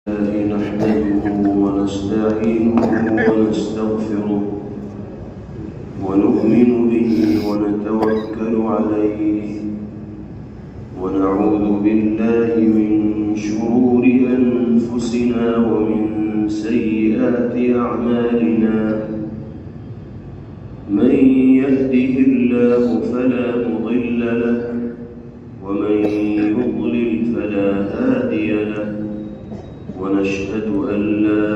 نحمده ونستعينه ونستغفره ونؤمن به ونتوكل عليه ونعوذ بالله من شرور أنفسنا ومن سيئات أعمالنا من يهده الله فلا مضل له ومن يضلل فلا هادي له ونشهد أن لا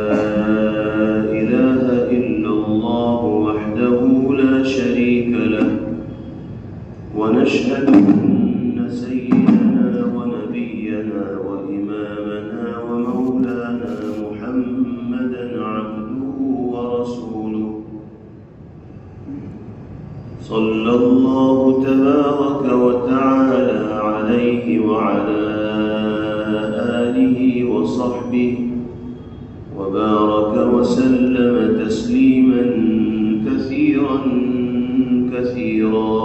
إله إلا الله وحده لا شريك له ونشهد أن سيدنا ونبينا وإمامنا ومولانا محمدا عبده ورسوله صلى الله تبارك وتعالى عليه وعلى آله وصحبه وبارك وسلم تسليما كثيرا كثيرا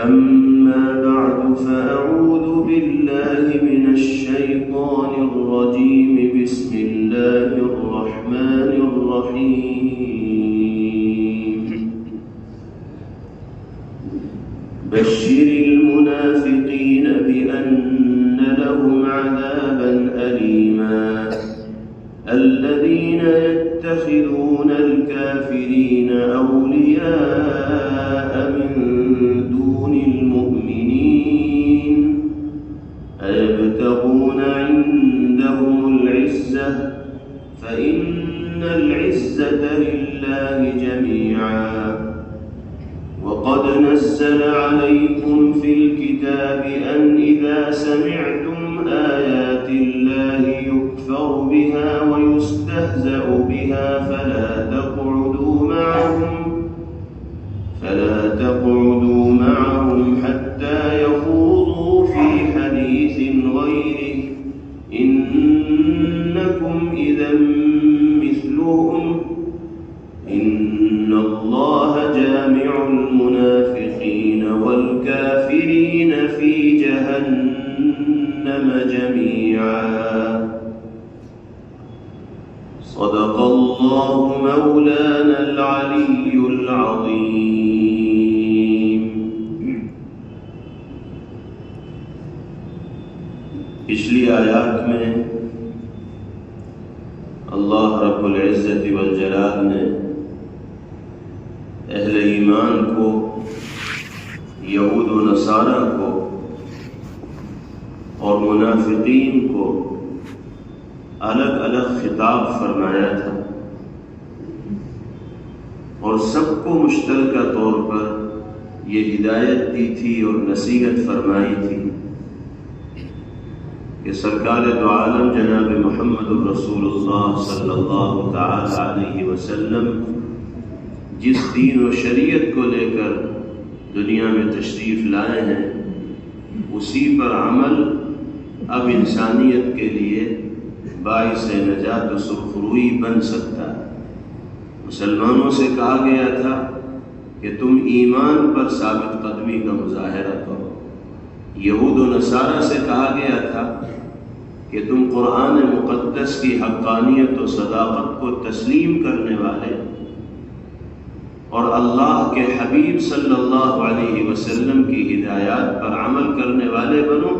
أما بعد فأعوذ بالله من الشيطان الرجيم بسم الله الرحمن الرحيم بشر المنافقين بأن لهم عذابا أليما الذين يتخذون الكافرين أولياء من دون المؤمنين أيبتغون عندهم العزة فإن العزة لله جميعا وقد نزل عليكم في الكتاب أن إذا سمعتم آيات الله يكفر بها ويستهزأ بها فلا تقعدوا معهم حتى يخوضوا في حديث غيره إنكم إذا مثلهم إن الله جامع المنافقين والكافرين في جهنم جميعا صدق الله مولانا العلي العظيم. پچھلی آیات میں اللہ رب العزت والجلال نے اہل ایمان کو، یہود و نصارہ کو اور منافقین کو الگ الگ خطاب فرمایا تھا اور سب کو مشترکہ طور پر یہ ہدایت دی تھی اور نصیحت فرمائی تھی کہ سرکار دو عالم جناب محمد الرسول اللہ صلی اللہ تعالی علیہ وسلم جس دین و شریعت کو لے کر دنیا میں تشریف لائے ہیں اسی پر عمل اب انسانیت کے لیے باعث نجات و سرخروئی بن سکتا ہے. مسلمانوں سے کہا گیا تھا کہ تم ایمان پر ثابت قدمی کا مظاہرہ کرو. یہود و نصارہ سے کہا گیا تھا کہ تم قرآن مقدس کی حقانیت و صداقت کو تسلیم کرنے والے اور اللہ کے حبیب صلی اللہ علیہ وسلم کی ہدایات پر عمل کرنے والے بنو،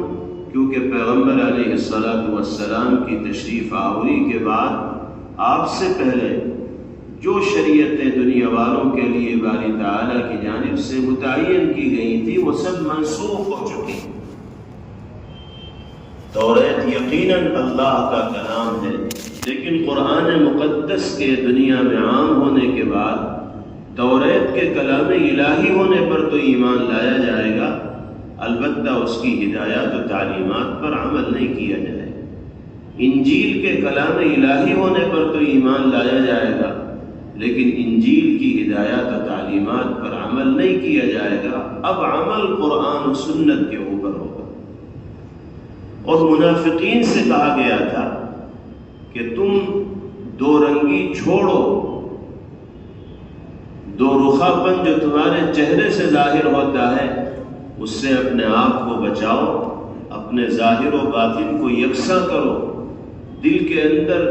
کیونکہ پیغمبر علیہ السلام کی تشریف آوری کے بعد آپ سے پہلے جو شریعتیں دنیا والوں کے لیے باری تعالیٰ کی جانب سے متعین کی گئی تھی وہ سب منسوخ ہو چکی. توریت یقیناً اللہ کا کلام ہے، لیکن قرآن مقدس کے دنیا میں عام ہونے کے بعد توریت کے کلام الہی ہونے پر تو ایمان لایا جائے گا، البتہ اس کی ہدایات و تعلیمات پر عمل نہیں کیا جائے گا. انجیل کے کلام الہی ہونے پر تو ایمان لایا جائے گا، لیکن انجیل کی ہدایات و تعلیمات پر عمل نہیں کیا جائے گا. اب عمل قرآن و سنت کے اوپر ہوگا. اور منافقین سے کہا گیا تھا کہ تم دو رنگی چھوڑو، دو رخا پن جو تمہارے چہرے سے ظاہر ہوتا ہے اس سے اپنے آپ کو بچاؤ. اپنے ظاہر و باطن کو یکساں کرو. دل کے اندر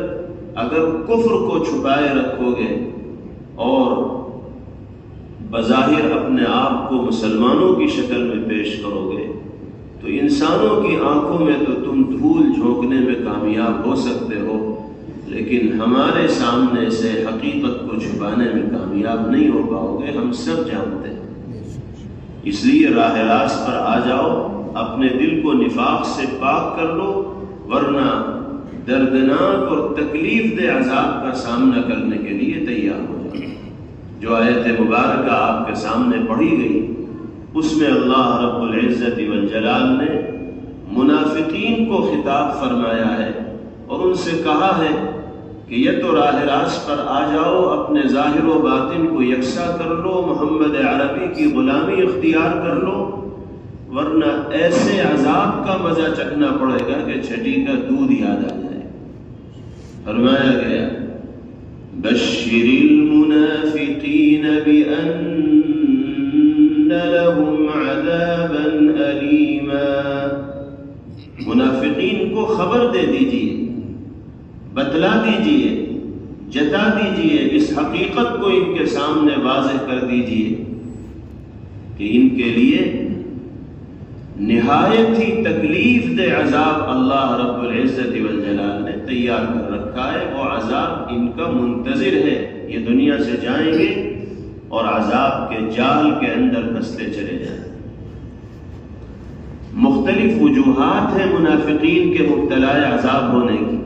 اگر کفر کو چھپائے رکھو گے اور بظاہر اپنے آپ کو مسلمانوں کی شکل میں پیش کرو گے تو انسانوں کی آنکھوں میں تو تم دھول جھونکنے میں کامیاب ہو سکتے ہو، لیکن ہمارے سامنے سے حقیقت کو چھپانے میں کامیاب نہیں ہو پاؤ گے، ہم سب جانتے ہیں. اس لیے راہ راست پر آ جاؤ، اپنے دل کو نفاق سے پاک کر لو، ورنہ دردناک اور تکلیف دہ عذاب کا سامنا کرنے کے لیے تیار ہو جاؤ. جو آیت مبارکہ آپ کے سامنے پڑھی گئی اس میں اللہ رب العزت والجلال نے منافقین کو خطاب فرمایا ہے اور ان سے کہا ہے کہ یہ تو راہ راست پر آ جاؤ، اپنے ظاہر و باطن کو یکساں کر لو، محمد عربی کی غلامی اختیار کر لو، ورنہ ایسے عذاب کا مزہ چکھنا پڑے گا کہ چھٹی کا دودھ یاد آ جائے. فرمایا گیا بشر المنافقین بأن لهم عذابا علیما. منافقین کو خبر دے دیجئے، بتلا دیجئے، جتا دیجئے، اس حقیقت کو ان کے سامنے واضح کر دیجئے کہ ان کے لیے نہایت ہی تکلیف دہ عذاب اللہ رب العزت والجلال نے تیار کر رکھا ہے. وہ عذاب ان کا منتظر ہے، یہ دنیا سے جائیں گے اور عذاب کے جال کے اندر پھنستے چلے جائیں. مختلف وجوہات ہیں منافقین کے مبتلا عذاب ہونے کی.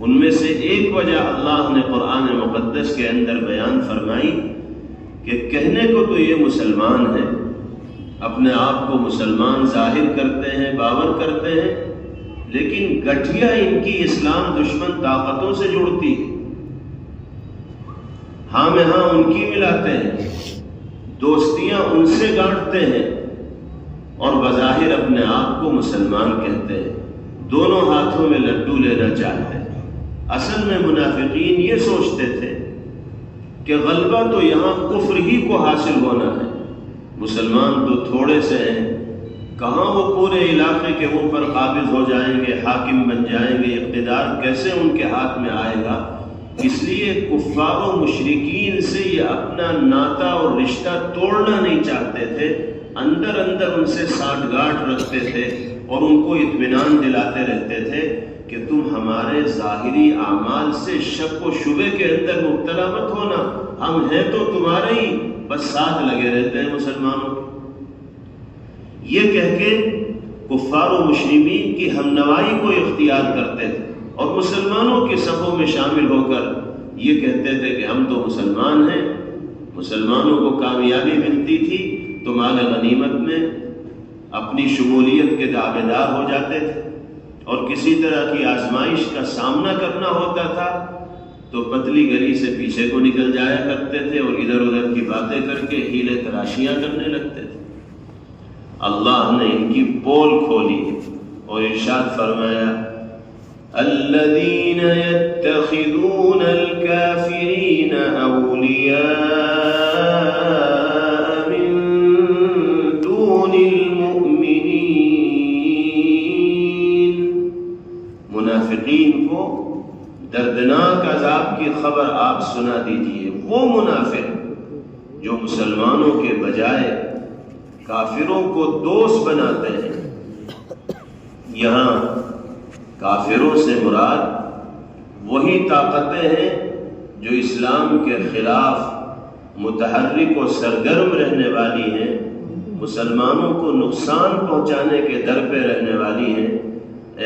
ان میں سے ایک وجہ اللہ نے قرآن مقدس کے اندر بیان فرمائی کہ کہنے کو تو یہ مسلمان ہیں، اپنے آپ کو مسلمان ظاہر کرتے ہیں، باور کرتے ہیں، لیکن گٹھیا ان کی اسلام دشمن طاقتوں سے جڑتی ہے. ہاں میں ہاں ان کی ملاتے ہیں، دوستیاں ان سے گانٹتے ہیں اور بظاہر اپنے آپ کو مسلمان کہتے ہیں، دونوں ہاتھوں میں لڈو لینا چاہتے ہیں. اصل میں منافقین یہ سوچتے تھے کہ غلبہ تو یہاں کفر ہی کو حاصل ہونا ہے، مسلمان تو تھوڑے سے ہیں، کہاں وہ پورے علاقے کے اوپر قابض ہو جائیں گے، حاکم بن جائیں گے، اقتدار کیسے ان کے ہاتھ میں آئے گا. اس لیے کفار و مشرکین سے یہ اپنا ناتا اور رشتہ توڑنا نہیں چاہتے تھے، اندر اندر ان سے سانٹھ گانٹھ رکھتے تھے اور ان کو اطمینان دلاتے رہتے تھے کہ تم ہمارے ظاہری اعمال سے شک و شبے کے اندر مبتلا مت ہونا، ہم ہیں تو تمہارے ہی، بس ساتھ لگے رہتے ہیں مسلمانوں کے. یہ کہہ کے کفار و مشرکین کی ہمنوائی کو اختیار کرتے تھے اور مسلمانوں کے صفوں میں شامل ہو کر یہ کہتے تھے کہ ہم تو مسلمان ہیں. مسلمانوں کو کامیابی ملتی تھی تو مال غنیمت میں اپنی شمولیت کے دعوے دار ہو جاتے تھے، اور کسی طرح کی آزمائش کا سامنا کرنا ہوتا تھا تو پتلی گلی سے پیچھے کو نکل جایا کرتے تھے اور ادھر ادھر کی باتیں کر کے ہیلے تراشیاں کرنے لگتے تھے. اللہ نے ان کی پول کھولی اور ارشاد فرمایا الذين يتخذون الكافرين أولياء من دون المؤمنين. منافقین کو دردناک عذاب کی خبر آپ سنا دیجئے. وہ منافق جو مسلمانوں کے بجائے کافروں کو دوست بناتے ہیں. یہاں کافروں سے مراد وہی طاقتیں ہیں جو اسلام کے خلاف متحرک و سرگرم رہنے والی ہیں، مسلمانوں کو نقصان پہنچانے کے در پہ رہنے والی ہیں.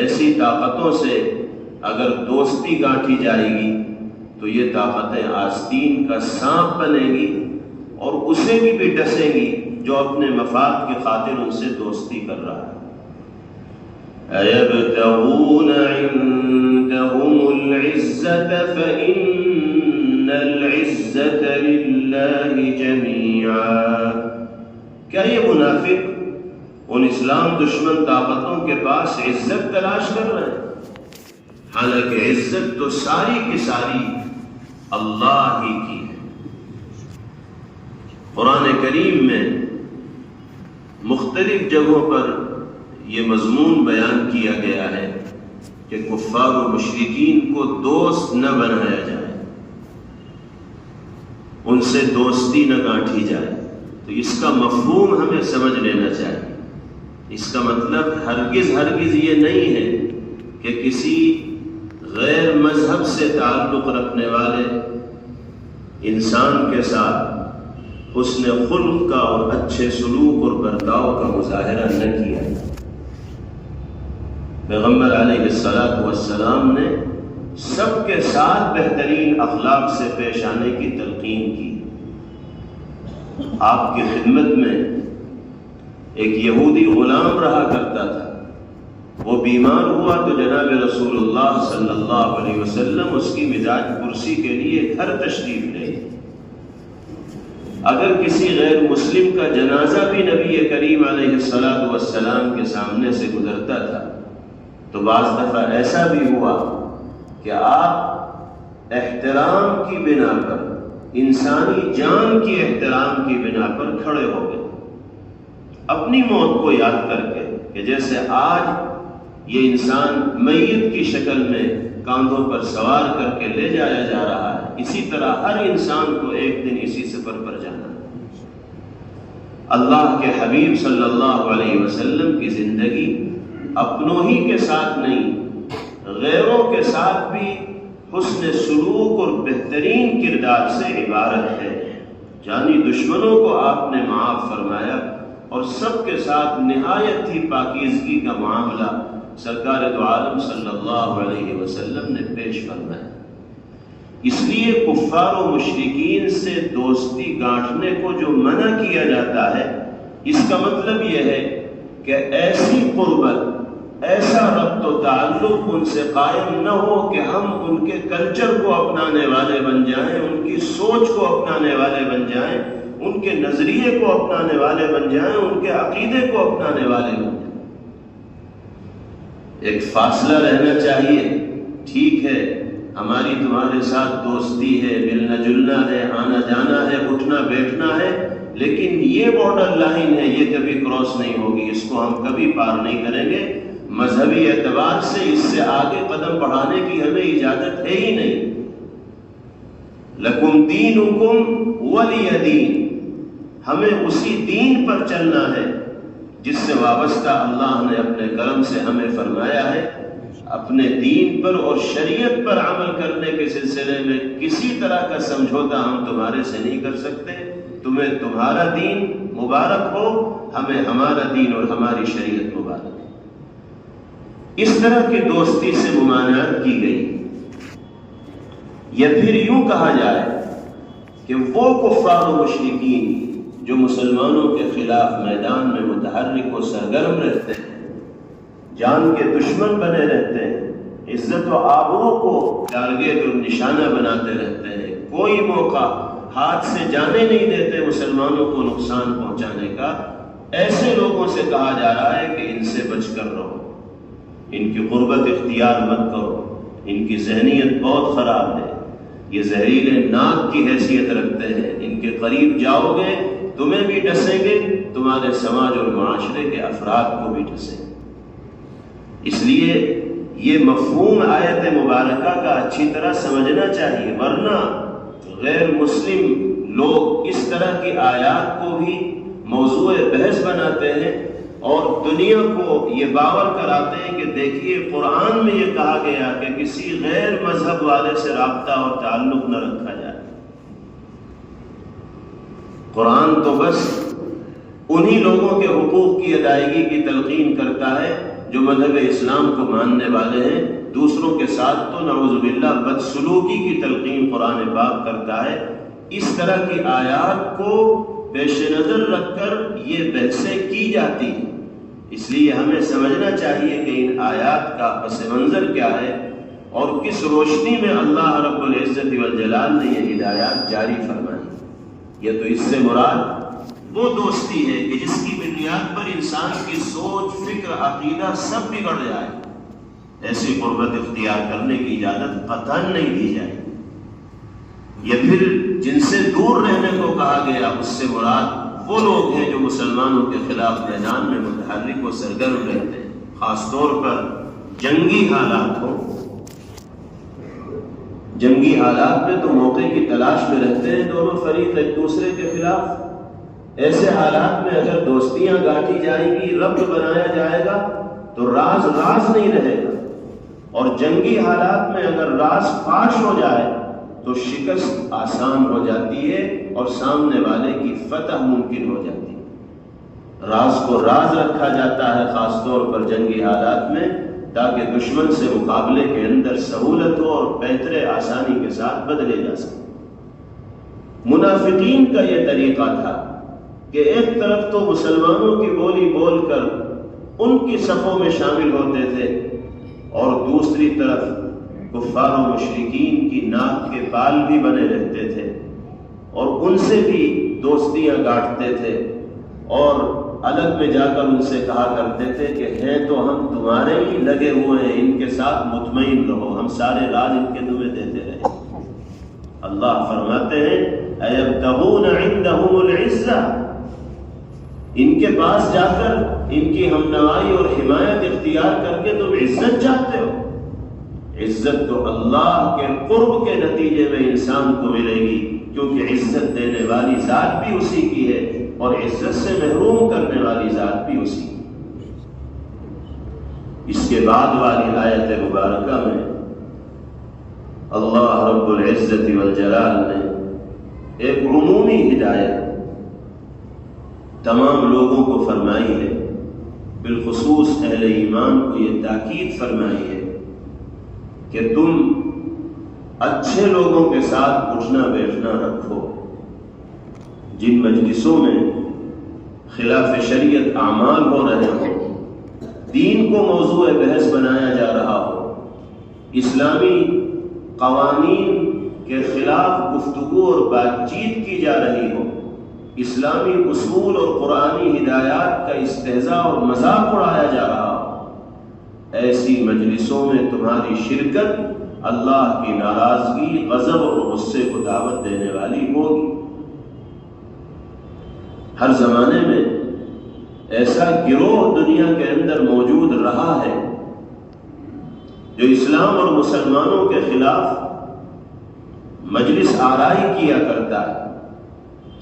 ایسی طاقتوں سے اگر دوستی گانٹھی جائے گی تو یہ طاقتیں آستین کا سانپ بنے گی اور اسے بھی ڈسیں گی جو اپنے مفاد کی خاطر ان سے دوستی کر رہا ہے. أَيَبْتَغُونَ عِندَهُمُ الْعِزَّةَ فَإِنَّ الْعِزَّةَ لِلَّهِ جَمِيعًا. کیا یہ منافق ان اسلام دشمن طاقتوں کے پاس عزت تلاش کر رہے ہیں؟ حالانکہ عزت تو ساری کی ساری اللہ ہی کی ہے. قرآن کریم میں مختلف جگہوں پر یہ مضمون بیان کیا گیا ہے کہ کفار و مشرکین کو دوست نہ بنایا جائے، ان سے دوستی نہ گانٹھی جائے۔ تو اس کا مفہوم ہمیں سمجھ لینا چاہیے۔ اس کا مطلب ہرگز یہ نہیں ہے کہ کسی غیر مذہب سے تعلق رکھنے والے انسان کے ساتھ حسن خلق کا اور اچھے سلوک اور برتاؤ کا مظاہرہ نہ کیا۔ پیغمبر علیہ الصلوۃ والسلام نے سب کے ساتھ بہترین اخلاق سے پیش آنے کی تلقین کی۔ آپ کی خدمت میں ایک یہودی غلام رہا کرتا تھا، وہ بیمار ہوا تو جناب رسول اللہ صلی اللہ علیہ وسلم اس کی مزاج پرسی کے لیے گھر تشریف لے گئے۔ اگر کسی غیر مسلم کا جنازہ بھی نبی کریم علیہ الصلوۃ والسلام کے سامنے سے گزرتا تھا تو بعض دفعہ ایسا بھی ہوا کہ آپ احترام کی بنا پر، انسانی جان کی احترام کی بنا پر کھڑے ہو گئے، اپنی موت کو یاد کر کے کہ جیسے آج یہ انسان میت کی شکل میں کاندھوں پر سوار کر کے لے جایا جا رہا ہے، اسی طرح ہر انسان کو ایک دن اسی سفر پر جانا ہے۔ اللہ کے حبیب صلی اللہ علیہ وسلم کی زندگی اپنوں ہی کے ساتھ نہیں، غیروں کے ساتھ بھی حسن سلوک اور بہترین کردار سے عبارت ہے۔ جانی دشمنوں کو آپ نے معاف فرمایا اور سب کے ساتھ نہایت ہی پاکیزگی کا معاملہ سرکار دو عالم صلی اللہ علیہ وسلم نے پیش فرمایا۔ اس لیے کفار و مشرکین سے دوستی گانٹھنے کو جو منع کیا جاتا ہے، اس کا مطلب یہ ہے کہ ایسی قربت، ایسا ربط و تعلق ان سے قائم نہ ہو کہ ہم ان کے کلچر کو اپنانے والے بن جائیں، ان کی سوچ کو اپنانے والے بن جائیں، ان کے نظریے کو اپنانے والے بن جائیں، ان کے عقیدے کو اپنانے والے بن جائیں۔ ایک فاصلہ رہنا چاہیے۔ ٹھیک ہے، ہماری تمہارے ساتھ دوستی ہے، ملنا جلنا ہے، آنا جانا ہے، اٹھنا بیٹھنا ہے، لیکن یہ بارڈر لائن ہے، یہ کبھی کراس نہیں ہوگی، اس کو ہم کبھی پار نہیں کریں گے۔ مذہبی اعتبار سے اس سے آگے قدم بڑھانے کی ہمیں اجازت ہے ہی نہیں۔ لکم دینکم ولی دین، ہمیں اسی دین پر چلنا ہے جس سے وابستہ اللہ نے اپنے کرم سے ہمیں فرمایا ہے۔ اپنے دین پر اور شریعت پر عمل کرنے کے سلسلے میں کسی طرح کا سمجھوتا ہم تمہارے سے نہیں کر سکتے۔ تمہیں تمہارا دین مبارک ہو، ہمیں ہمارا دین اور ہماری شریعت مبارک ہو۔ اس طرح کی دوستی سے ممانعت کی گئی۔ یا پھر یوں کہا جائے کہ وہ کفار و مشرکین جو مسلمانوں کے خلاف میدان میں متحرک و سرگرم رہتے ہیں، جان کے دشمن بنے رہتے ہیں، عزت و آبرو کو ٹارگیٹ اور نشانہ بناتے رہتے ہیں، کوئی موقع ہاتھ سے جانے نہیں دیتے مسلمانوں کو نقصان پہنچانے کا، ایسے لوگوں سے کہا جا رہا ہے کہ ان سے بچ کر رہو، ان کی قربت اختیار مت کرو، ان کی ذہنیت بہت خراب ہے، یہ زہریلے ناک کی حیثیت رکھتے ہیں، ان کے قریب جاؤ گے تمہیں بھی ڈسیں گے، تمہارے سماج اور معاشرے کے افراد کو بھی ڈسیں گے۔ اس لیے یہ مفہوم آیت مبارکہ کا اچھی طرح سمجھنا چاہیے، ورنہ غیر مسلم لوگ اس طرح کی آیات کو بھی موضوع بحث بناتے ہیں اور دنیا کو یہ باور کراتے ہیں کہ دیکھیے قرآن میں یہ کہا گیا کہ کسی غیر مذہب والے سے رابطہ اور تعلق نہ رکھا جائے۔ قرآن تو بس انہی لوگوں کے حقوق کی ادائیگی کی تلقین کرتا ہے جو مذہب اسلام کو ماننے والے ہیں، دوسروں کے ساتھ تو نعوذ باللہ بدسلوکی کی تلقین قرآن پاک کرتا ہے۔ اس طرح کی آیات کو پیش نظر رکھ کر یہ بحثیں کی جاتی ہیں۔ اس لیے ہمیں سمجھنا چاہیے کہ ان آیات کا پس منظر کیا ہے اور کس روشنی میں اللہ رب العزت والجلال نے یہ ہدایات جاری فرمائی۔ یہ تو اس سے مراد وہ دوستی ہے کہ جس کی بنیاد پر انسان کی سوچ، فکر، عقیدہ سب بگڑ جائے، ایسی قربت اختیار کرنے کی اجازت قطعاً نہیں دی جائے۔ یا پھر جن سے دور رہنے کو کہا گیا اس سے مراد وہ لوگ ہیں جو مسلمانوں کے خلاف میدان میں متحرک و سرگرم رہتے ہیں۔ خاص طور پر جنگی حالات ہوں. جنگی حالات میں تو موقع کی تلاش میں رہتے ہیں دونوں فریق ایک دوسرے کے خلاف. ایسے حالات میں اگر دوستیاں گاٹھی جائیں گی، ربط بنایا جائے گا تو راز راز نہیں رہے گا. اور جنگی حالات میں اگر راز فاش ہو جائے تو شکست آسان ہو جاتی ہے اور سامنے والے کی فتح ممکن ہو جاتی ہے. راز کو راز رکھا جاتا ہے خاص طور پر جنگی حالات میں، تاکہ دشمن سے مقابلے کے اندر سہولت ہو اور بہتر آسانی کے ساتھ بدلے جا سکے. منافقین کا یہ طریقہ تھا کہ ایک طرف تو مسلمانوں کی بولی بول کر ان کی صفوں میں شامل ہوتے تھے اور دوسری طرف کفار و مشرکین کی ناک کے بال بھی بنے رہتے تھے اور ان سے بھی دوستیاں گاٹتے تھے اور الگ میں جا کر ان سے کہا کرتے تھے کہ ہیں تو ہم تمہارے ہی لگے ہوئے ہیں، ان کے ساتھ مطمئن رہو، ہم سارے راز ان کے تمہیں دیتے رہے. اللہ فرماتے ہیں ایبتغون عندہم العزہ، ان کے پاس جا کر ان کی ہمنوائی اور حمایت اختیار کر کے تم عزت چاہتے ہو. عزت تو اللہ کے قرب کے نتیجے میں انسان کو ملے گی، کیونکہ عزت دینے والی ذات بھی اسی کی ہے اور عزت سے محروم کرنے والی ذات بھی اسی کی. اس کے بعد والی آیت مبارکہ میں اللہ رب العزت والجلال نے ایک عمومی ہدایت تمام لوگوں کو فرمائی ہے، بالخصوص اہل ایمان کو یہ تاکید فرمائی ہے کہ تم اچھے لوگوں کے ساتھ اٹھنا بیٹھنا رکھو. جن مجلسوں میں خلاف شریعت اعمال ہو رہے ہوں، دین کو موضوع بحث بنایا جا رہا ہو، اسلامی قوانین کے خلاف گفتگو اور بات چیت کی جا رہی ہو، اسلامی اصول اور قرآنی ہدایات کا استہزاء اور مذاق اڑایا جا رہا ہو، ایسی مجلسوں میں تمہاری شرکت اللہ کی ناراضگی، غضب اور غصے کو دعوت دینے والی ہوگی. ہر زمانے میں ایسا گروہ دنیا کے اندر موجود رہا ہے جو اسلام اور مسلمانوں کے خلاف مجلس آرائی کیا کرتا ہے،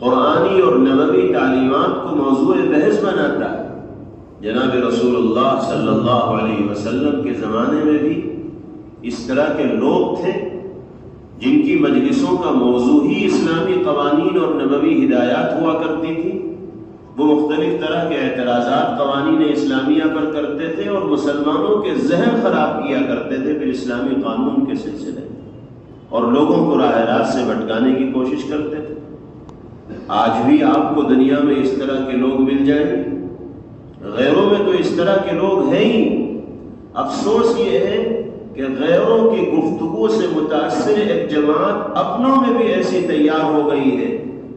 قرآنی اور نبوی تعلیمات کو موضوع بحث بناتا ہے. جناب رسول اللہ صلی اللہ علیہ وسلم کے زمانے میں بھی اس طرح کے لوگ تھے جن کی مجلسوں کا موضوع ہی اسلامی قوانین اور نبوی ہدایات ہوا کرتی تھی. وہ مختلف طرح کے اعتراضات قوانین اسلامیہ پر کرتے تھے اور مسلمانوں کے ذہن خراب کیا کرتے تھے پھر اسلامی قانون کے سلسلے میں، اور لوگوں کو راہ راست سے بھٹکانے کی کوشش کرتے تھے. آج بھی آپ کو دنیا میں اس طرح کے لوگ مل جائیں گے، غیروں میں تو اس طرح کے لوگ ہیں ہی. افسوس یہ ہے کہ غیروں کی گفتگو سے متاثر ایک جماعت اپنوں میں بھی ایسی تیار ہو گئی ہے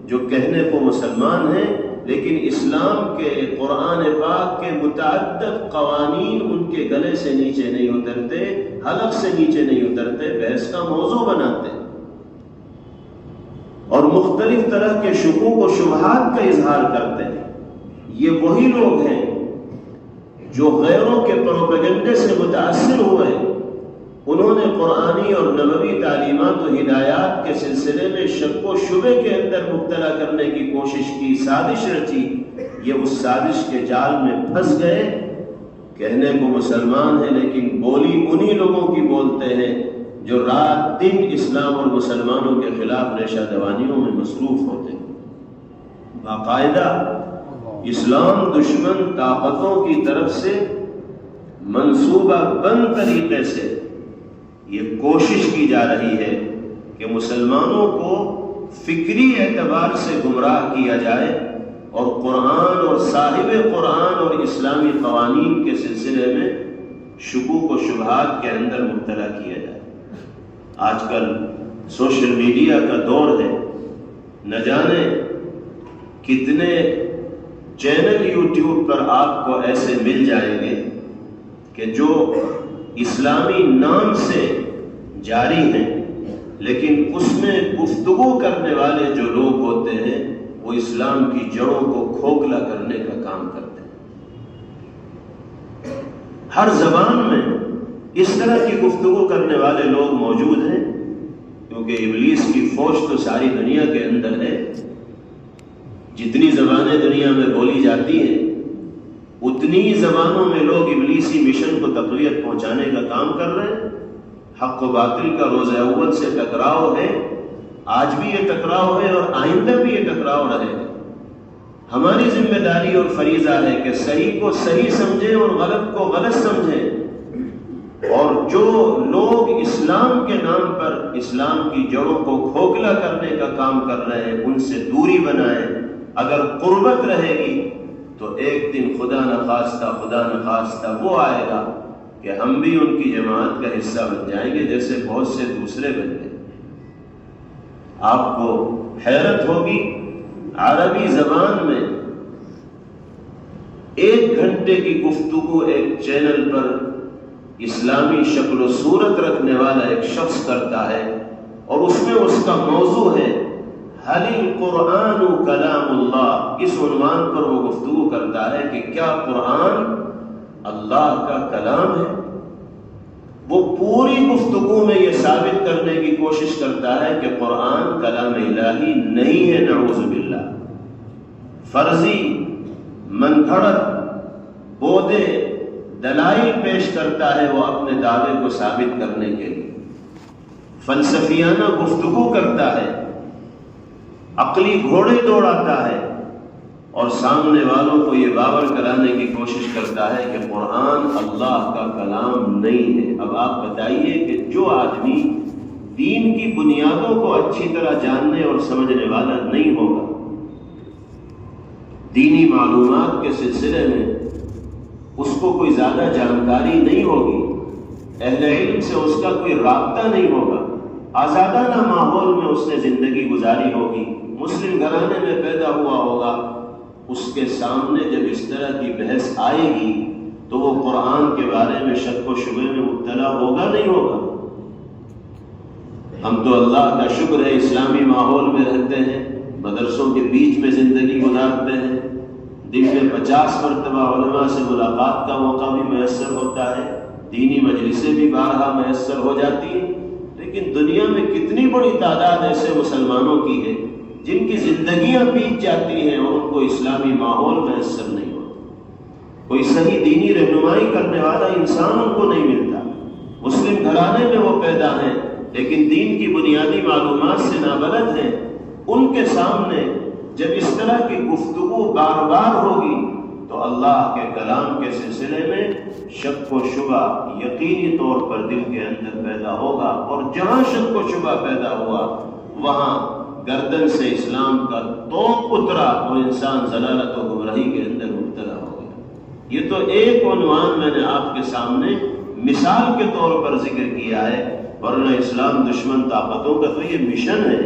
جو کہنے کو مسلمان ہیں لیکن اسلام کے قرآن پاک کے متعدد قوانین ان کے گلے سے نیچے نہیں اترتے، حلق سے نیچے نہیں اترتے، بحث کا موضوع بناتے اور مختلف طرح کے شکوک و شبہات کا اظہار کرتے ہیں. یہ وہی لوگ ہیں جو غیروں کے پروپیگنڈے سے متاثر ہوئے، انہوں نے قرآنی اور نبوی تعلیمات و ہدایات کے سلسلے میں شک و شبے کے اندر مبتلا کرنے کی کوشش کی، سازش رچی. یہ اس سازش کے جال میں پھنس گئے. کہنے کو مسلمان ہیں لیکن بولی انہی لوگوں کی بولتے ہیں جو رات دن اسلام اور مسلمانوں کے خلاف ریشہ دوانیوں میں مصروف ہوتے ہیں. باقاعدہ اسلام دشمن طاقتوں کی طرف سے منصوبہ بند طریقے سے یہ کوشش کی جا رہی ہے کہ مسلمانوں کو فکری اعتبار سے گمراہ کیا جائے اور قرآن اور صاحب قرآن اور اسلامی قوانین کے سلسلے میں شکوک و شبہات کے اندر مبتلا کیا جائے. آج کل سوشل میڈیا کا دور ہے، نہ جانے کتنے چینل یوٹیوب پر آپ کو ایسے مل جائیں گے کہ جو اسلامی نام سے جاری ہیں لیکن اس میں گفتگو کرنے والے جو لوگ ہوتے ہیں وہ اسلام کی جڑوں کو کھوکھلا کرنے کا کام کرتے ہیں. ہر زبان میں اس طرح کی گفتگو کرنے والے لوگ موجود ہیں، کیونکہ ابلیس کی فوج تو ساری دنیا کے اندر ہے۔ جتنی زبانیں دنیا میں بولی جاتی ہیں اتنی زبانوں میں لوگ ابلیسی مشن کو تقویت پہنچانے کا کام کر رہے ہیں۔ حق و باطل کا روز اول سے ٹکراؤ ہے، آج بھی یہ ٹکراؤ ہے اور آئندہ بھی یہ ٹکراؤ رہے گا۔ ہماری ذمہ داری اور فریضہ ہے کہ صحیح کو صحیح سمجھیں اور غلط کو غلط سمجھیں، اور جو لوگ اسلام کے نام پر اسلام کی جڑوں کو کھوکھلا کرنے کا کام کر رہے ہیں ان سے دوری بنائیں۔ اگر قربت رہے گی تو ایک دن خدا نخواستہ وہ آئے گا کہ ہم بھی ان کی جماعت کا حصہ بن جائیں گے، جیسے بہت سے دوسرے بن گئے۔ آپ کو حیرت ہوگی، عربی زبان میں 1 گھنٹے کی گفتگو ایک چینل پر اسلامی شکل و صورت رکھنے والا ایک شخص کرتا ہے، اور اس میں اس کا موضوع ہے حل القرآن کلام اللہ۔ اس عنوان پر وہ گفتگو کرتا ہے کہ کیا قرآن اللہ کا کلام ہے؟ وہ پوری گفتگو میں یہ ثابت کرنے کی کوشش کرتا ہے کہ قرآن کلام الہی نہیں ہے، نعوذ باللہ۔ فرضی من گھڑت بودے دلائل پیش کرتا ہے وہ اپنے دعوے کو ثابت کرنے کے لیے، فلسفیانہ گفتگو کرتا ہے، عقلی گھوڑے دوڑاتا ہے، اور سامنے والوں کو یہ باور کرانے کی کوشش کرتا ہے کہ قرآن اللہ کا کلام نہیں ہے۔ اب آپ بتائیے کہ جو آدمی دین کی بنیادوں کو اچھی طرح جاننے اور سمجھنے والا نہیں ہوگا، دینی معلومات کے سلسلے میں اس کو کوئی زیادہ جانکاری نہیں ہوگی، اہل علم سے اس کا کوئی رابطہ نہیں ہوگا، آزادانہ ماحول میں اس نے زندگی گزاری ہوگی، مسلم گھرانے میں پیدا ہوا ہوگا، اس کے سامنے جب اس طرح کی بحث آئے گی تو وہ قرآن کے بارے میں شک و شبہ میں مبتلا ہوگا نہیں ہوگا؟ ہم تو اللہ کا شکر ہے اسلامی ماحول میں رہتے ہیں، مدرسوں کے بیچ میں زندگی گزارتے ہیں، دن میں 50 مرتبہ علماء سے ملاقات کا موقع بھی میسر ہوتا ہے، دینی مجلسیں بھی بارہا میسر ہو جاتی ہیں، لیکن دنیا میں کتنی بڑی تعداد ایسے مسلمانوں کی ہے جن کی زندگیاں بیت جاتی ہیں اور ان کو اسلامی ماحول میسر نہیں ہوتا، کوئی صحیح دینی رہنمائی کرنے والا انسان ان کو نہیں ملتا۔ مسلم گھرانے میں وہ پیدا ہیں لیکن دین کی بنیادی معلومات سے نابلد ہیں، ان کے سامنے جب اس طرح کی گفتگو بار بار ہوگی تو اللہ کے کلام کے سلسلے میں شک و شبہ یقینی طور پر دل کے اندر پیدا ہوگا، اور جہاں شک و شبہ پیدا ہوا وہاں گردن سے اسلام کا توق اترا اور انسان ضلالت و گمراہی کے اندر مبتلا ہو گیا۔ یہ تو ایک عنوان میں نے آپ کے سامنے مثال کے طور پر ذکر کیا ہے، ورنہ اسلام دشمن طاقتوں کا تو یہ مشن ہے،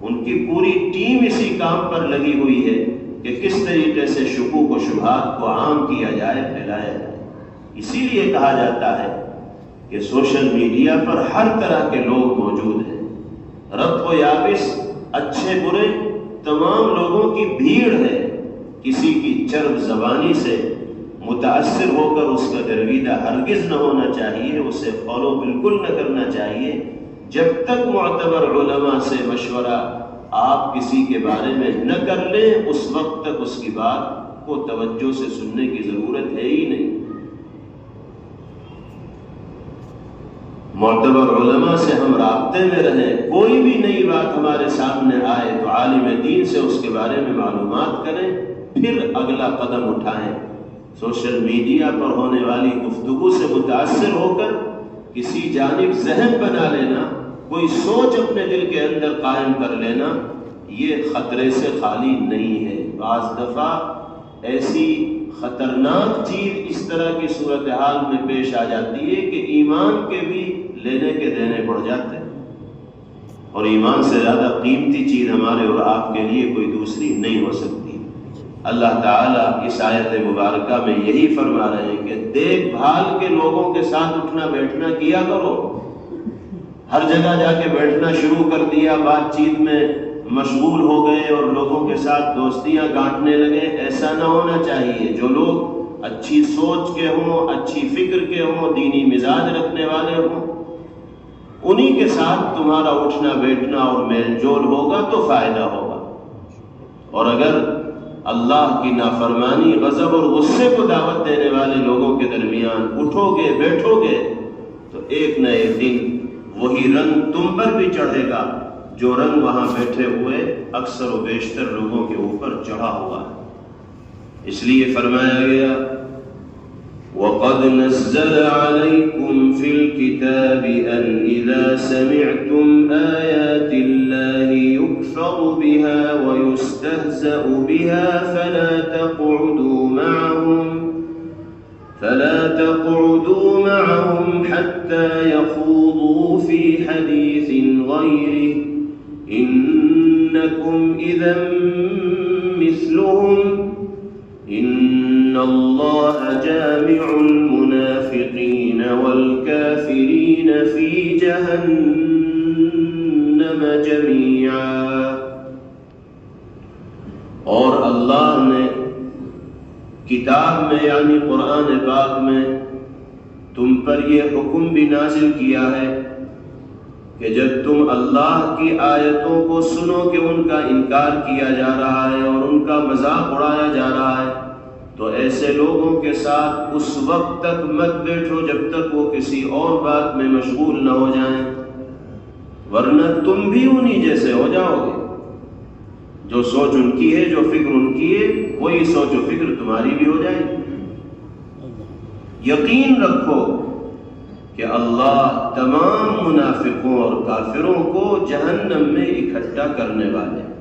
ان کی پوری ٹیم اسی کام پر لگی ہوئی ہے کہ کس طریقے سے شکوک و شبہات کو عام کیا جائے، پھیلایا جائے۔ اسی لیے کہا جاتا ہے کہ سوشل میڈیا پر ہر طرح کے لوگ موجود ہیں، رب و یابس، اچھے برے، تمام لوگوں کی بھیڑ ہے۔ کسی کی چرب زبانی سے متاثر ہو کر اس کا گرویدہ ہرگز نہ ہونا چاہیے، اسے فالو بالکل نہ کرنا چاہیے۔ جب تک معتبر علماء سے مشورہ آپ کسی کے بارے میں نہ کر لیں اس وقت تک اس کی بات کو توجہ سے سننے کی ضرورت ہے ہی نہیں۔ معتبر علماء سے ہم رابطے میں رہیں، کوئی بھی نئی بات ہمارے سامنے آئے تو عالم دین سے اس کے بارے میں معلومات کریں، پھر اگلا قدم اٹھائیں۔ سوشل میڈیا پر ہونے والی گفتگو سے متاثر ہو کر کسی جانب ذہن بنا لینا، کوئی سوچ اپنے دل کے اندر قائم کر لینا، یہ خطرے سے خالی نہیں ہے۔ بعض دفعہ ایسی خطرناک چیز اس طرح کی صورتحال میں پیش آ جاتی ہے کہ ایمان کے بھی لینے کے دینے پڑ جاتے ہیں، اور ایمان سے زیادہ قیمتی چیز ہمارے اور آپ کے لیے کوئی دوسری نہیں ہو سکتی۔ اللہ تعالیٰ اس آیت مبارکہ میں یہی فرما رہے ہیں کہ دیکھ بھال کے لوگوں کے ساتھ اٹھنا بیٹھنا کیا کرو۔ ہر جگہ جا کے بیٹھنا شروع کر دیا، بات چیت میں مشغول ہو گئے اور لوگوں کے ساتھ دوستیاں گانٹنے لگے، ایسا نہ ہونا چاہیے۔ جو لوگ اچھی سوچ کے ہوں، اچھی فکر کے ہوں، دینی مزاج رکھنے والے ہوں، انہی کے ساتھ تمہارا اٹھنا بیٹھنا اور میل جول ہوگا تو فائدہ ہوگا۔ اور اگر اللہ کی نافرمانی، غضب اور غصے کو دعوت دینے والے لوگوں کے درمیان اٹھو گے بیٹھو گے تو ایک نہ ایک دن وہی رنگ تم پر بھی چڑھے گا جو رنگ وہاں بیٹھے ہوئے اکثر و بیشتر لوگوں کے اوپر چڑھا ہوا ہے۔ اس لیے فرمایا گیا وَقَدْ نَزَّلَ عَلَيْكُمْ فِي الْكِتَابِ أَنْ إِذَا سَمِعْتُمْ آيَاتِ اللَّهِ يُكْفَرُ بِهَا وَيُسْتَهْزَأُ بِهَا فَلَا تَقْعُدُوا مَعَهُمْ حَتَّى يَخُوضُوا فِي حَدِيثٍ غَيْرِهِ إِنَّكُمْ إِذًا مِثْلُهُمْ إِنَّ اللَّهَ جَامِعُ الْمُنَافِقِينَ وَالْكَافِرِينَ فِي جَهَنَّمَ جَمِيعًا۔ اور اللہ نے کتاب میں یعنی قرآن پاک میں تم پر یہ حکم بھی نازل کیا ہے کہ جب تم اللہ کی آیتوں کو سنو کہ ان کا انکار کیا جا رہا ہے اور ان کا مذاق اڑایا جا رہا ہے تو ایسے لوگوں کے ساتھ اس وقت تک مت بیٹھو جب تک وہ کسی اور بات میں مشغول نہ ہو جائیں، ورنہ تم بھی انہی جیسے ہو جاؤ گے۔ جو سوچ ان کی ہے، جو فکر ان کی ہے، وہی سوچ و فکر تمہاری بھی ہو جائے گی۔ یقین رکھو کہ اللہ تمام منافقوں اور کافروں کو جہنم میں اکٹھا کرنے والے ہیں۔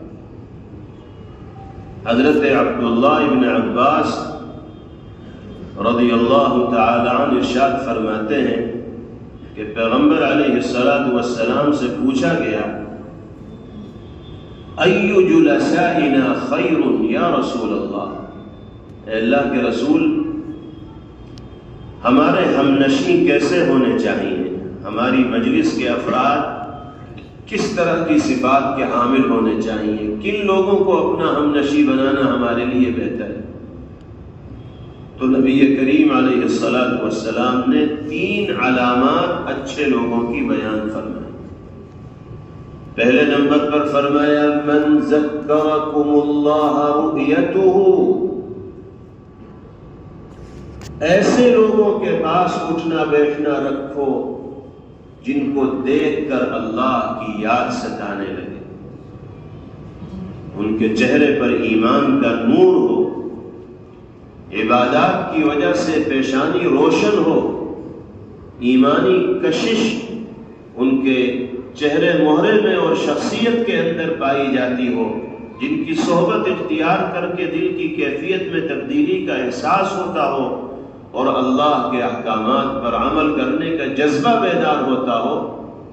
حضرت عبداللہ ابن عباس رضی اللہ تعالی عنہ ارشاد فرماتے ہیں کہ پیغمبر علیہ السلام سے پوچھا گیا ایُّ جلسائنا خیر یا رسول اللہ، اے اللہ کے رسول ہمارے ہم نشیں کیسے ہونے چاہیے، ہماری مجلس کے افراد کس طرح کی صفات کے حامل ہونے چاہیے، کن لوگوں کو اپنا ہم نشیں بنانا ہمارے لیے بہتر ہے؟ تو نبی کریم علیہ السلام نے 3 علامات اچھے لوگوں کی بیان فرمائی۔ پہلے نمبر پر فرمایا من ذکرکم اللہ رؤیتہ، ایسے لوگوں کے پاس اٹھنا بیٹھنا رکھو جن کو دیکھ کر اللہ کی یاد ستانے لگے، ان کے چہرے پر ایمان کا نور ہو، عبادات کی وجہ سے پیشانی روشن ہو، ایمانی کشش ان کے چہرے مہرے میں اور شخصیت کے اندر پائی جاتی ہو، جن کی صحبت اختیار کر کے دل کی کیفیت میں تبدیلی کا احساس ہوتا ہو اور اللہ کے احکامات پر عمل کرنے کا جذبہ بیدار ہوتا ہو،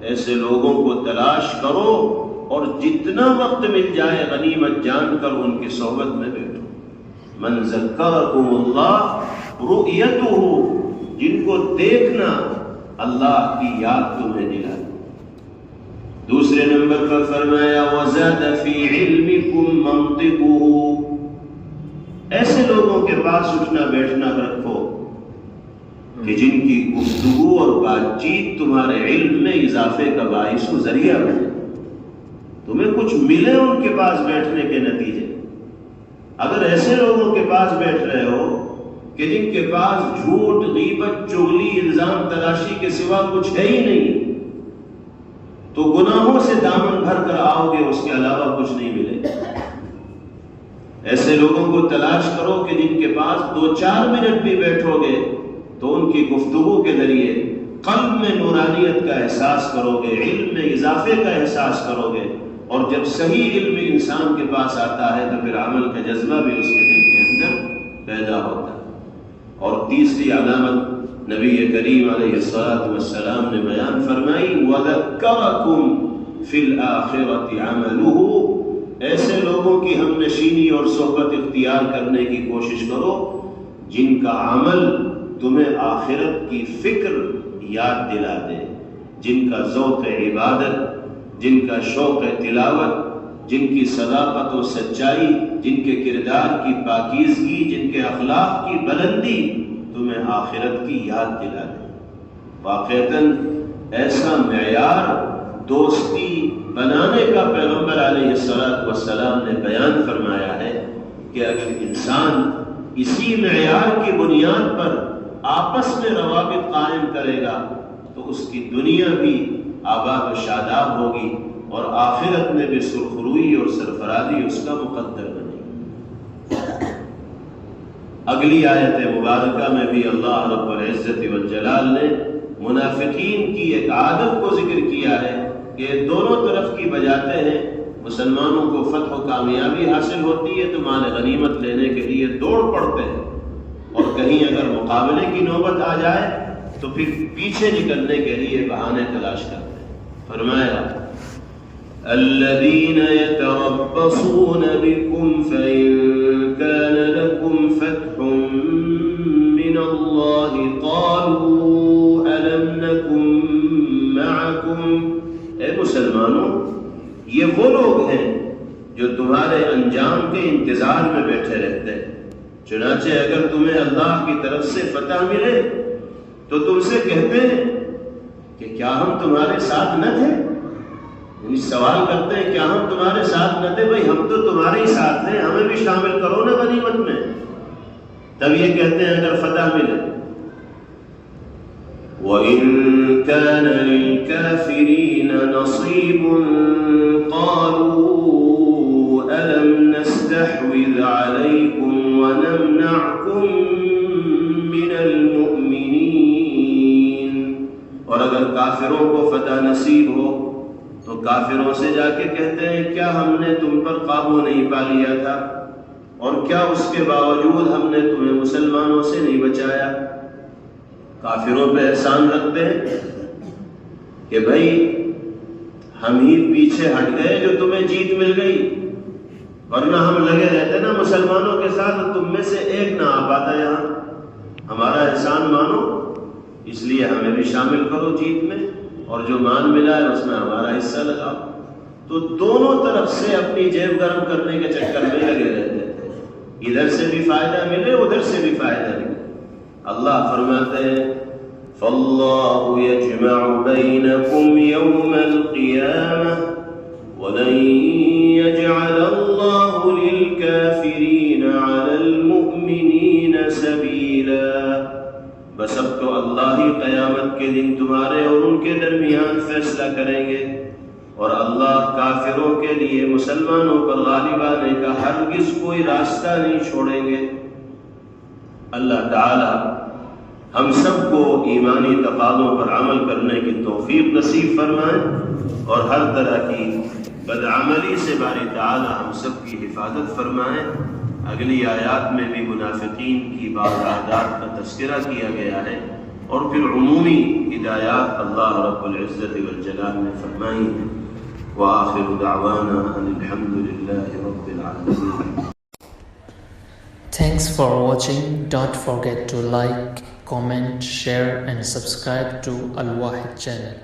ایسے لوگوں کو تلاش کرو اور جتنا وقت مل جائے غنیمت جان کر ان کی صحبت میں بیٹھو۔ من ذکرکم اللہ رؤیتہ، جن کو دیکھنا اللہ کی یاد تمہیں دلائے۔ دوسرے نمبر پر فرمایا وزاد فی علمکم منطقہ، ایسے لوگوں کے پاس اٹھنا بیٹھنا رکھو کہ جن کی گفتگو اور بات چیت تمہارے علم میں اضافے کا باعث و ذریعہ بنے، تمہیں کچھ ملے ان کے پاس بیٹھنے کے نتیجے۔ اگر ایسے لوگوں کے پاس بیٹھ رہے ہو کہ جن کے پاس جھوٹ، غیبت، چغلی، الزام تراشی کے سوا کچھ ہے ہی نہیں، تو گناہوں سے دامن بھر کر آؤ گے، اس کے علاوہ کچھ نہیں ملے گا۔ ایسے لوگوں کو تلاش کرو کہ جن کے پاس 2-4 منٹ بھی بیٹھو گے تو ان کی گفتگو کے ذریعے قلب میں نورانیت کا احساس کرو گے، علم میں اضافے کا احساس کرو گے، اور جب صحیح علم انسان کے پاس آتا ہے تو پھر عمل کا جذبہ بھی اس کے دل کے اندر پیدا ہوتا ہے۔ اور تیسری علامت نبی کریم علیہ السلام نے بیان فرمائی وَذَكَّرَكُمْ فِي الْآخِرَةِ عَمَلُهُ، ایسے لوگوں کی ہم نشینی اور صحبت اختیار کرنے کی کوشش کرو جن کا عمل تمہیں آخرت کی فکر یاد دلا دے، جن کا ذوق عبادت، جن کا شوق تلاوت جن کی صداقت و سچائی، جن کے کردار کی پاکیزگی، جن کے اخلاق کی بلندی تمہیں آخرت کی یاد دلا دے۔ واقعتاً ایسا معیار دوستی بنانے کا پیغمبر علیہ السلام نے بیان فرمایا ہے کہ اگر انسان اسی معیار کی بنیاد پر آپس میں روابط قائم کرے گا تو اس کی دنیا بھی آباد و شاداب ہوگی اور آخرت میں بھی سرخروئی اور سرفرازی اس کا مقدر بنے گی۔ اگلی آیت مبارکہ میں بھی اللہ رب العزت والجلال نے منافقین کی ایک عادت کو ذکر کیا ہے کہ دونوں طرف کی بجاتے ہیں، مسلمانوں کو فتح و کامیابی حاصل ہوتی ہے تو مال غنیمت لینے کے لیے دوڑ پڑتے ہیں، اور کہیں اگر مقابلے کی نوبت آ جائے تو پھر پیچھے نکلنے کے لیے بہانے تلاش کرتے ہیں۔ فرمایا الذين يتربصون بكم فإن كان لكم فتح من الله قالوا ألم نكن معكم۔ اے مسلمانوں، یہ وہ لوگ ہیں جو تمہارے انجام کے انتظار میں بیٹھے رہتے ہیں، چنانچہ اگر تمہیں اللہ کی طرف سے فتح ملے تو تم سے کہتے ہیں کہ کیا ہم تمہارے ساتھ نہ تھے؟ یعنی سوال کرتے ہیں کیا ہم تمہارے ساتھ نہ تھے؟ بھائی ہم تو تمہارے ہی ساتھ ہیں، ہمیں بھی شامل کرو نا غنیمت میں۔ تب یہ کہتے ہیں اگر فتح ملے۔ وَإِن كَانَ لِلْكَافِرِينَ نَصِيبٌ قَالُوا أَلَمْ نَسْتَحْوِذْ عَلَيْكُمْ وَنَمْنَعْكُمْ مِنَ الْمُؤْمِنِينَ۔ اور اگر کافروں کو فتح نصیب ہو تو کافروں سے جا کے کہتے ہیں کیا ہم نے تم پر قابو نہیں پا لیا تھا، اور کیا اس کے باوجود ہم نے تمہیں مسلمانوں سے نہیں بچایا؟ کافروں پہ احسان رکھتے ہیں کہ بھائی ہم ہی پیچھے ہٹ گئے جو تمہیں جیت مل گئی، ورنہ ہم لگے رہتے نا مسلمانوں کے ساتھ، تم میں سے ایک نہ آ پاتا یہاں۔ ہمارا احسان مانو، اس لیے ہمیں بھی شامل کرو جیت میں، اور جو مان ملا ہے اس میں ہمارا حصہ لگاؤ۔ تو دونوں طرف سے اپنی جیب گرم کرنے کے چکر میں لگے رہتے تھے، ادھر سے بھی فائدہ ملے ادھر سے بھی فائدہ ملے۔ اللہ فرماتے ہیں فَاللَّهُ يَجْمَعُ بَيْنَكُمْ يَوْمَ الْقِيَامَةِ وَلَنْ يَجْعَلَ اللَّهُ لِلْكَافِرِينَ عَلَى الْمُؤْمِنِينَ سَبِيلًا۔ بس اب تو اللہ ہی قیامت کے دن تمہارے اور ان کے درمیان فیصلہ کریں گے، اور اللہ کافروں کے لیے مسلمانوں پر غالب آنے کا ہرگز کوئی راستہ نہیں چھوڑیں گے۔ اللہ تعالی ہم سب کو ایمانی تقاضوں پر عمل کرنے کی توفیق نصیب فرمائے، اور ہر طرح کی بدعملی سے باری تعالی ہم سب کی حفاظت فرمائے۔ اگلی آیات میں بھی منافقین کی بعض عادات کا تذکرہ کیا گیا ہے، اور پھر عمومی ہدایات اللہ رب العزت والجلال نے فرمائی ہیں۔ وآخر دعوانا ان الحمد للہ رب العالمین۔ Thanks for watching. Don't forget to like, comment, share and subscribe to Al Wahid channel.